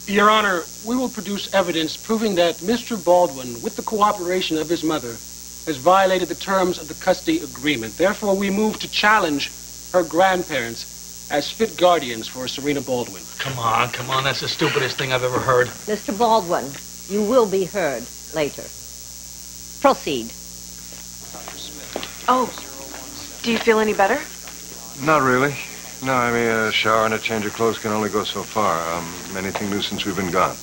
Your Honor, we will produce evidence proving that Mr. Baldwin, with the cooperation of his mother, has violated the terms of the custody agreement. Therefore, we move to challenge her grandparents as fit guardians for Serena Baldwin. Come on. That's the stupidest thing I've ever heard. Mr. Baldwin, you will be heard later. Proceed. Oh, do you feel any better? Not really. No, I mean, a shower and a change of clothes can only go so far. Anything new since we've been gone?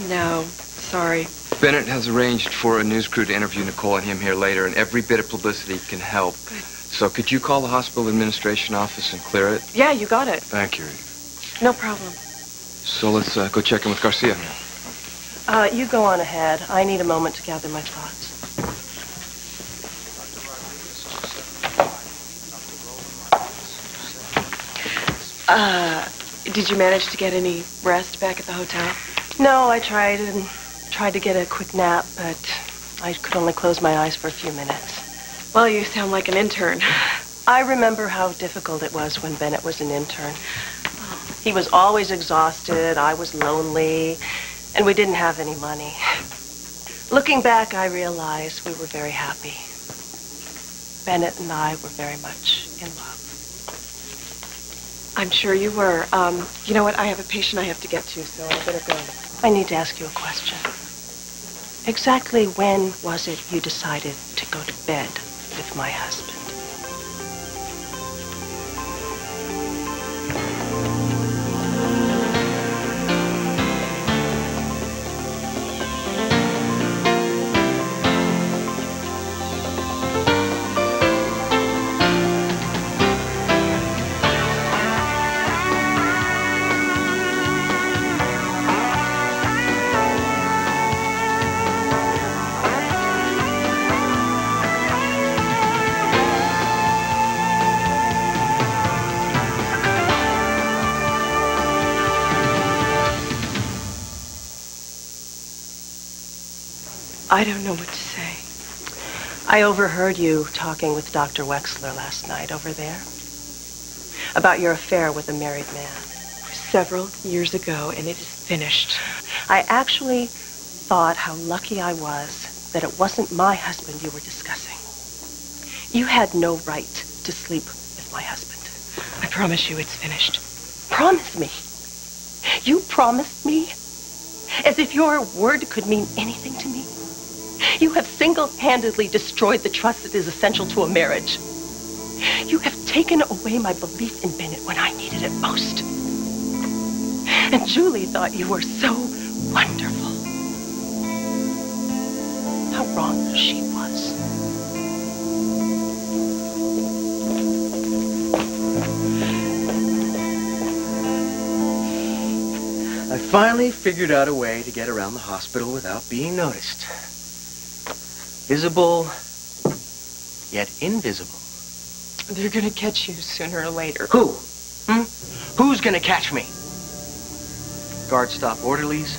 No, sorry. Bennett has arranged for a news crew to interview Nicole and him here later, and every bit of publicity can help. Good. So could you call the hospital administration office and clear it? Yeah, you got it. Thank you. No problem. So let's go check in with Garcia now. You go on ahead. I need a moment to gather my thoughts. Did you manage to get any rest back at the hotel? No, I tried to get a quick nap, but I could only close my eyes for a few minutes. Well, you sound like an intern. I remember how difficult it was when Bennett was an intern. He was always exhausted, I was lonely, and we didn't have any money. Looking back, I realized we were very happy. Bennett and I were very much in love. I'm sure you were. You know what? I have a patient I have to get to, so I better go. I need to ask you a question. Exactly when was it you decided to go to bed with my husband? I don't know what to say. I overheard you talking with Dr. Wexler last night over there about your affair with a married man. Several years ago, and it is finished. I actually thought how lucky I was that it wasn't my husband you were discussing. You had no right to sleep with my husband. I promise you it's finished. Promise me. You promised me? As if your word could mean anything to me? You have single-handedly destroyed the trust that is essential to a marriage. You have taken away my belief in Bennett when I needed it most. And Julie thought you were so wonderful. How wrong she was. I finally figured out a way to get around the hospital without being noticed. Visible, yet invisible. They're gonna catch you sooner or later. Who? Who's gonna catch me? Guards stop orderlies.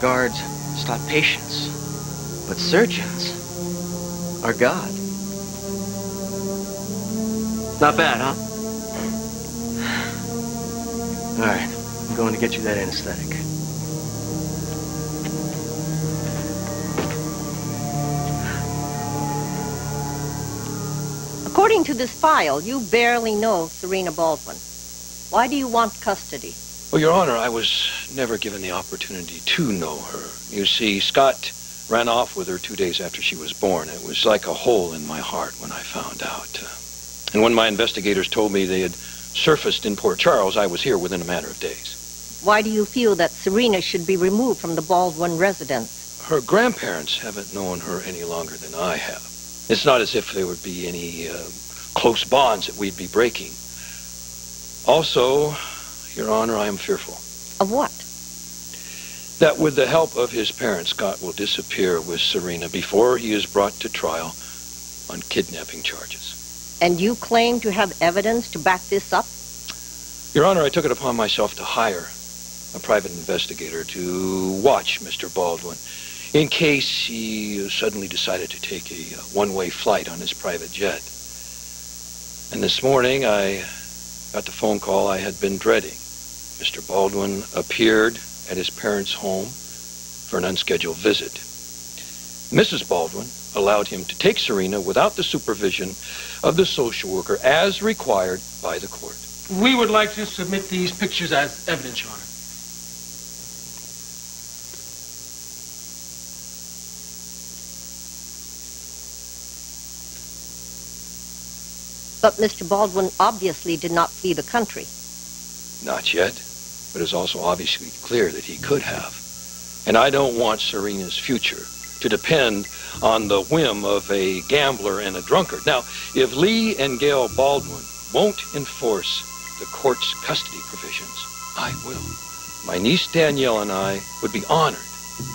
Guards stop patients. But surgeons are God. Not bad, huh? All right, I'm going to get you that anesthetic. According to this file, you barely know Serena Baldwin. Why do you want custody? Well, Your Honor, I was never given the opportunity to know her. You see, Scott ran off with her 2 days after she was born. It was like a hole in my heart when I found out. And when my investigators told me they had surfaced in Port Charles, I was here within a matter of days. Why do you feel that Serena should be removed from the Baldwin residence? Her grandparents haven't known her any longer than I have. It's not as if there would be any close bonds that we'd be breaking. Also, Your Honor, I am fearful. Of what? That with the help of his parents, Scott will disappear with Serena before he is brought to trial on kidnapping charges. And you claim to have evidence to back this up? Your Honor, I took it upon myself to hire a private investigator to watch Mr. Baldwin in case he suddenly decided to take a one-way flight on his private jet. And this morning, I got the phone call I had been dreading. Mr. Baldwin appeared at his parents' home for an unscheduled visit. Mrs. Baldwin allowed him to take Serena without the supervision of the social worker as required by the court. We would like to submit these pictures as evidence, Your Honor. But Mr. Baldwin obviously did not flee the country. Not yet, but it's also obviously clear that he could have. And I don't want Serena's future to depend on the whim of a gambler and a drunkard. Now, if Lee and Gail Baldwin won't enforce the court's custody provisions, I will. My niece Danielle and I would be honored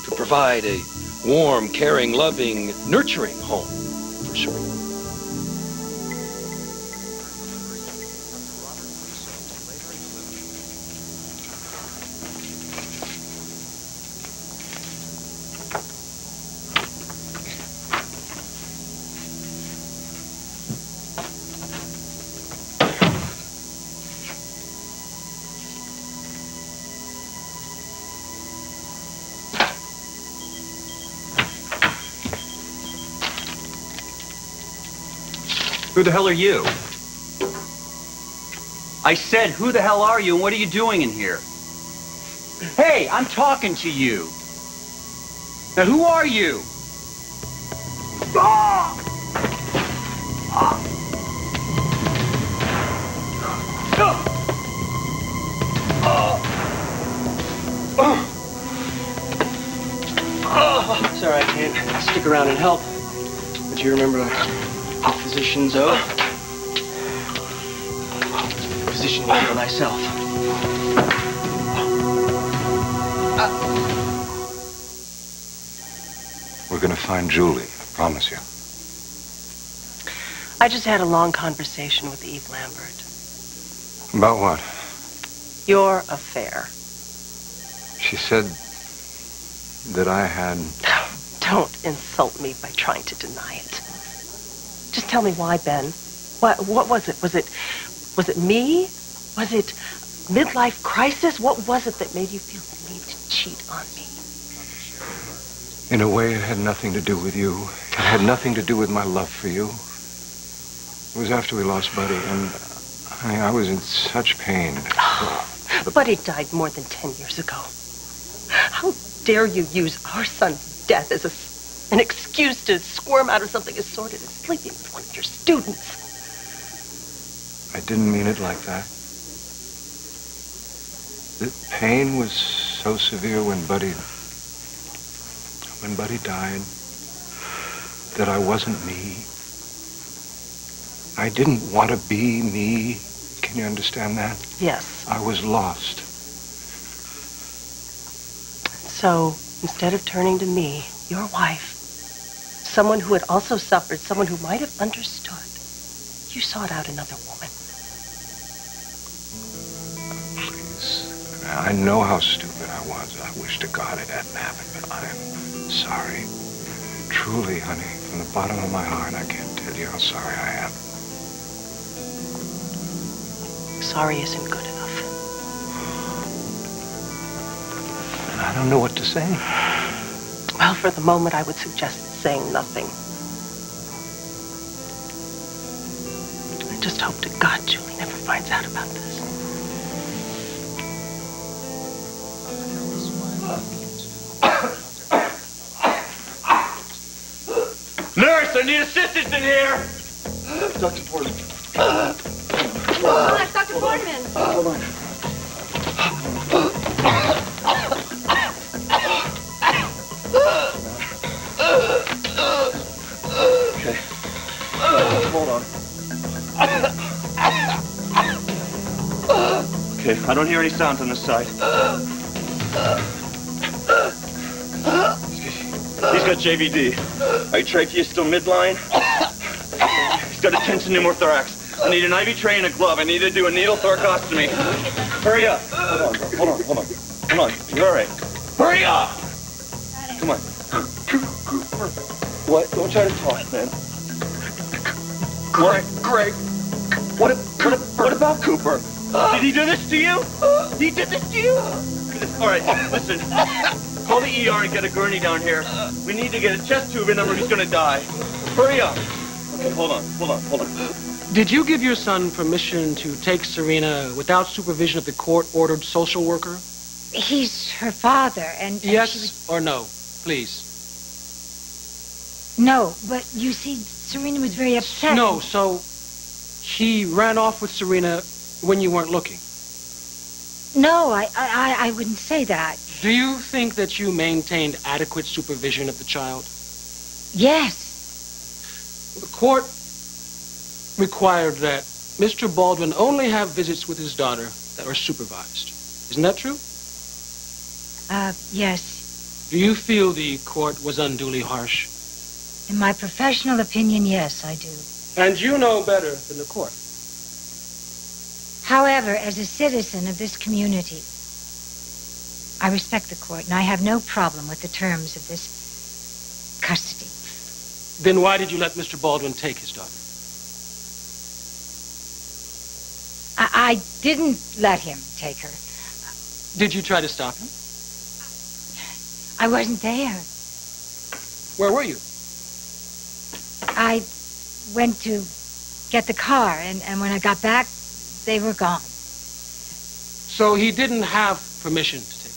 to provide a warm, caring, loving, nurturing home for Serena. Who the hell are you? I said, who the hell are you and what are you doing in here? Hey, I'm talking to you. Now, who are you? Sorry, I can't stick around and help. But you remember the physician's oath? Physician for thyself. We're gonna find Julie, I promise you. I just had a long conversation with Eve Lambert. About what? Your affair. She said that I had... Don't insult me by trying to deny it. Just tell me why, Ben. What was it? Was it me? Was it midlife crisis? What was it that made you feel the need to cheat on me? In a way, it had nothing to do with you. It had nothing to do with my love for you. It was after we lost Buddy, and I was in such pain. Buddy died more than 10 years ago. How dare you use our son's death as an excuse to squirm out of something as sordid as sleeping with one of your students? I didn't mean it like that. The pain was so severe when Buddy died that I wasn't me. I didn't want to be me. Can you understand that? Yes. I was lost. So, instead of turning to me, your wife, someone who had also suffered, someone who might have understood, you sought out another woman. Please. I know how stupid I was. I wish to God it hadn't happened, but I am sorry. Truly, honey, from the bottom of my heart, I can't tell you how sorry I am. Sorry isn't good enough. I don't know what to say. Well, for the moment, I would suggest saying nothing. I just hope to God Julie never finds out about this. Nurse, I need assistance in here! Dr. Portman. Oh, that's Dr. Portman. Hold on. Okay. Hold on. Okay, I don't hear any sounds on this side. He's got JVD. Right trachea still midline. He's got a tension pneumothorax. I need an IV tray and a glove. I need to do a needle thoracostomy. Hurry up. Hold on. You're all right. Hurry up! Come on. Cooper. What? Don't try to talk, man. Greg. What about Cooper? Did he do this to you? He did this to you? All right, listen. Call the ER and get a gurney down here. We need to get a chest tube in him or he's gonna die. Hurry up. Okay, hold on. Did you give your son permission to take Serena without supervision of the court-ordered social worker? He's her father, and Yes or no, please? No, but you see, Serena was very upset. No, so he ran off with Serena when you weren't looking? No, I wouldn't say that. Do you think that you maintained adequate supervision of the child? Yes. The court required that Mr. Baldwin only have visits with his daughter that are supervised. Isn't that true? Yes. Do you feel the court was unduly harsh? In my professional opinion, yes, I do. And you know better than the court. However, as a citizen of this community, I respect the court, and I have no problem with the terms of this custody. Then why did you let Mr. Baldwin take his daughter? I didn't let him take her. Did you try to stop him? I wasn't there. Where were you? I went to get the car, and when I got back, they were gone. So he didn't have permission to take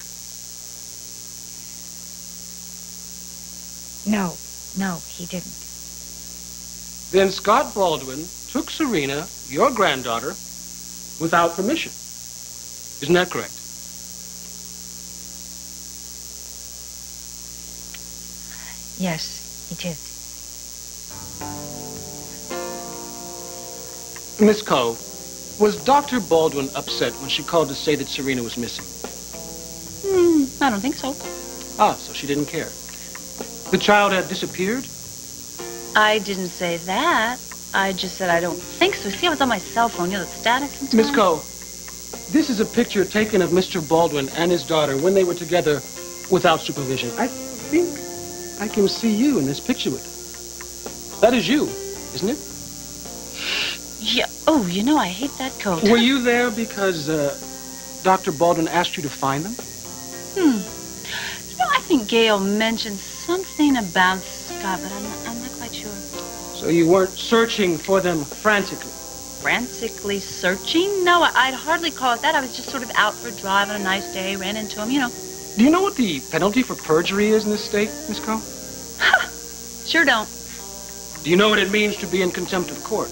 her? No, he didn't. Then Scott Baldwin took Serena, your granddaughter, without permission. Isn't that correct? Yes, he did. Miss Coe, was Dr. Baldwin upset when she called to say that Serena was missing? I don't think so. Ah, so she didn't care. The child had disappeared? I didn't say that. I just said I don't think so. See, I was on my cell phone. You know, the static sometimes. Miss Coe, this is a picture taken of Mr. Baldwin and his daughter when they were together without supervision. I think I can see you in this picture with her. That is you, isn't it? Yeah. Oh, you know, I hate that coat. Were you there because Dr. Baldwin asked you to find them? You know, I think Gail mentioned something about Scott, but I'm not quite sure. So you weren't searching for them frantically? Frantically searching? No, I'd hardly call it that. I was just sort of out for a drive on a nice day, ran into him, you know. Do you know what the penalty for perjury is in this state, Miss Coe? Sure don't. Do you know what it means to be in contempt of court?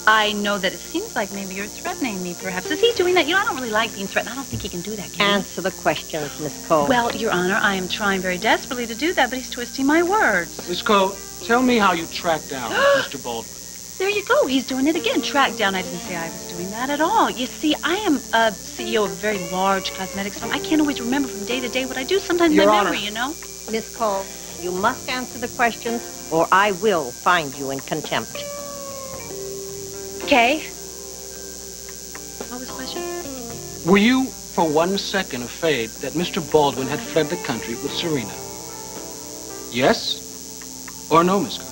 I know that it seems like maybe you're threatening me, perhaps. Is he doing that? You know, I don't really like being threatened. I don't think he can do that, can he? Answer the questions, Miss Coe. Well, Your Honor, I am trying very desperately to do that, but he's twisting my words. Miss Coe, tell me how you tracked down Mr. Baldwin. There you go. He's doing it again. Track down. I didn't say I was doing that at all. You see, I am a CEO of a very large cosmetics firm. I can't always remember from day to day what I do. Sometimes Your my Honor. memory, you know. Miss Coe, you must answer the questions, or I will find you in contempt. Okay. What was the question? Were you, for 1 second, afraid that Mr. Baldwin had fled the country with Serena? Yes or no, Miss Coe?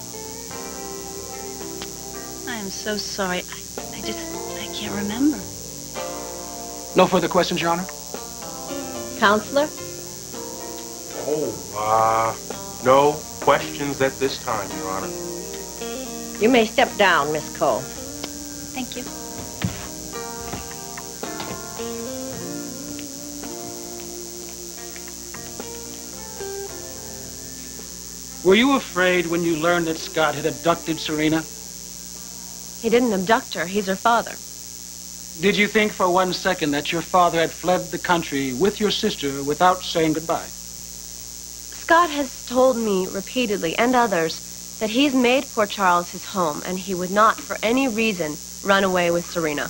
I am so sorry. I can't remember. No further questions, Your Honor? Counselor? No questions at this time, Your Honor. You may step down, Miss Coe. Thank you. Were you afraid when you learned that Scott had abducted Serena? He didn't abduct her. He's her father. Did you think for 1 second that your father had fled the country with your sister without saying goodbye? Scott has told me repeatedly, and others, that he's made poor Charles his home, and he would not, for any reason, run away with Serena.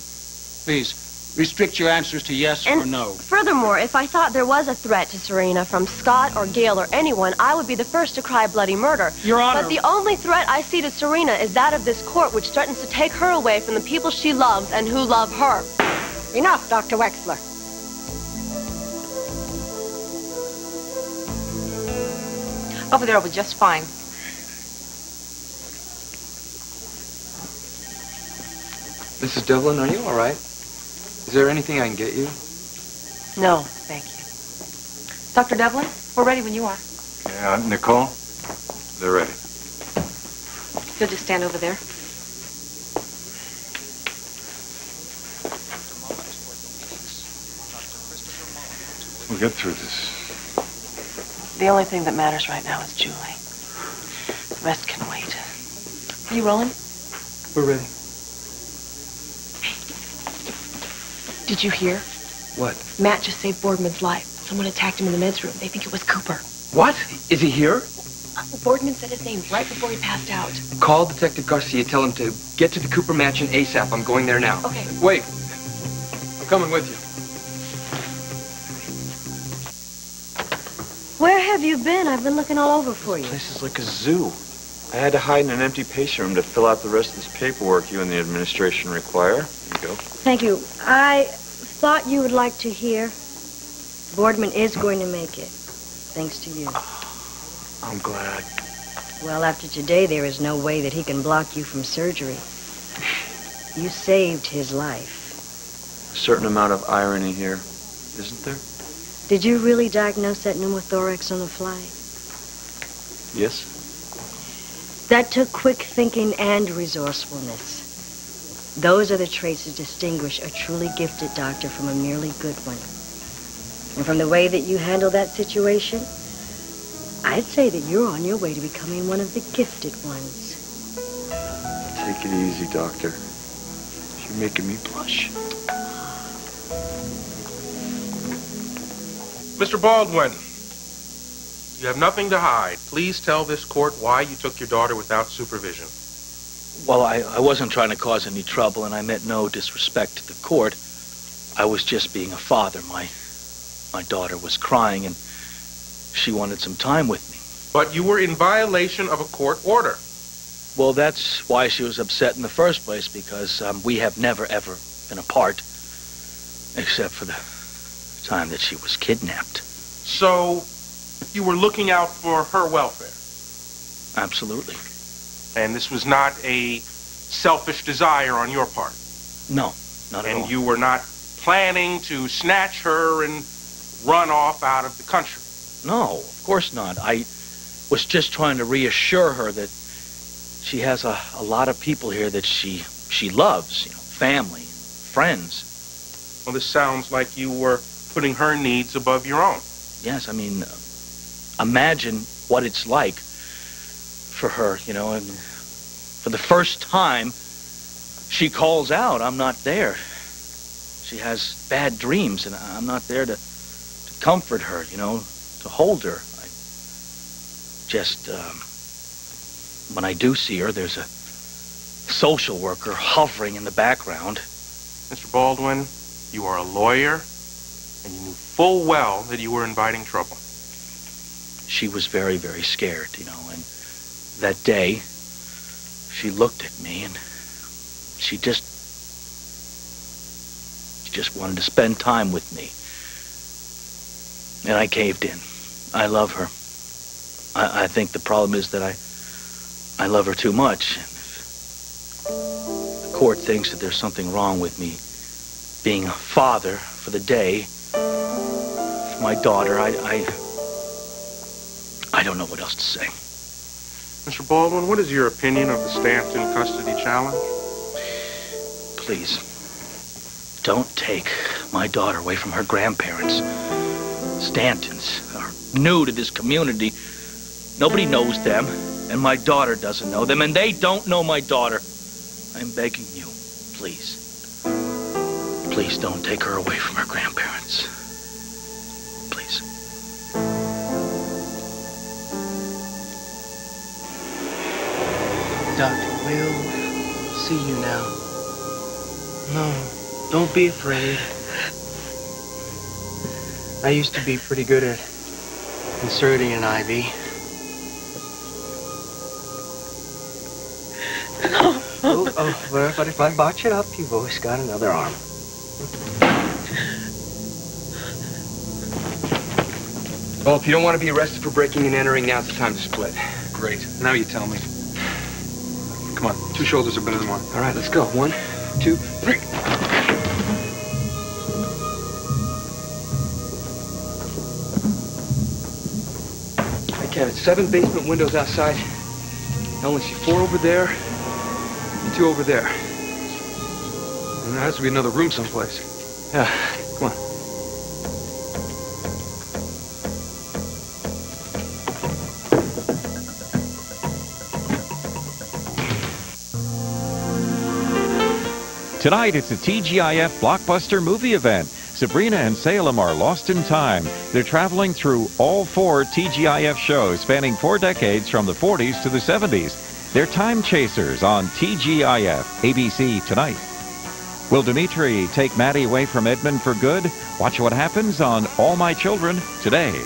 Please, restrict your answers to yes or no. Furthermore, if I thought there was a threat to Serena from Scott or Gail or anyone, I would be the first to cry bloody murder. Your Honor. But the only threat I see to Serena is that of this court, which threatens to take her away from the people she loves and who love her. Enough, Dr. Wexler. Over there will be just fine. Mrs. Devlin, are you all right? Is there anything I can get you? No, thank you. Dr. Devlin, we're ready when you are. Yeah, Nicole? They're ready. You'll just stand over there. We'll get through this. The only thing that matters right now is Julie. The rest can wait. Are you rolling? We're ready. Did you hear? What? Matt just saved Boardman's life. Someone attacked him in the men's room. They think it was Cooper. What? Is he here? Boardman said his name right before he passed out. Call Detective Garcia. Tell him to get to the Cooper mansion ASAP. I'm going there now. Okay. Wait. I'm coming with you. Where have you been? I've been looking all over for you. This is like a zoo. I had to hide in an empty patient room to fill out the rest of this paperwork you and the administration require. Here you go. Thank you. I thought you would like to hear. Boardman is going to make it, thanks to you. I'm glad. Well, after today, there is no way that he can block you from surgery. You saved his life. A certain amount of irony here, isn't there? Did you really diagnose that pneumothorax on the fly? Yes. That took quick thinking and resourcefulness. Those are the traits that distinguish a truly gifted doctor from a merely good one. And from the way that you handle that situation, I'd say that you're on your way to becoming one of the gifted ones. Take it easy, Doctor. You're making me blush. Mr. Baldwin, you have nothing to hide. Please tell this court why you took your daughter without supervision. Well, I wasn't trying to cause any trouble, and I meant no disrespect to the court. I was just being a father. My daughter was crying, and she wanted some time with me. But you were in violation of a court order. Well, that's why she was upset in the first place, because we have never, ever been apart, except for the time that she was kidnapped. So, you were looking out for her welfare? Absolutely. And this was not a selfish desire on your part? No, not at all. And you were not planning to snatch her and run off out of the country? No, of course not. I was just trying to reassure her that she has a lot of people here that she loves, you know, family, friends. Well, this sounds like you were putting her needs above your own. Yes, I mean, imagine what it's like for her, you know, and for the first time, she calls out, I'm not there. She has bad dreams, and I'm not there to comfort her, you know, to hold her. I just, when I do see her, there's a social worker hovering in the background. Mr. Baldwin, you are a lawyer, and you knew full well that you were inviting trouble. She was very, very scared, you know, and that day, she looked at me, and she just wanted to spend time with me. And I caved in. I love her. I think the problem is that I love her too much. The court thinks that there's something wrong with me being a father for the day for my daughter. I don't know what else to say. Mr. Baldwin, what is your opinion of the Stanton custody challenge? Please, don't take my daughter away from her grandparents. Stantons are new to this community. Nobody knows them, and my daughter doesn't know them, and they don't know my daughter. I'm begging you, please. Please don't take her away from her grandparents. Please. Doctor, we'll see you now. No, don't be afraid. I used to be pretty good at inserting an IV. But if I botch it up, you've always got another arm. Well, if you don't want to be arrested for breaking and entering, now's the time to split. Great. Now you tell me. Come on. 2 shoulders are better than 1. All right, let's go. 1, 2, 3. counted 7 basement windows outside. I only see 4 over there and 2 over there. And there has to be another room someplace. Yeah, come on. Tonight, it's a TGIF blockbuster movie event. Sabrina and Salem are lost in time. They're traveling through all 4 TGIF shows spanning 4 decades from the 40s to the 70s. They're time chasers on TGIF, ABC tonight. Will Dimitri take Maddie away from Edmund for good? Watch what happens on All My Children today.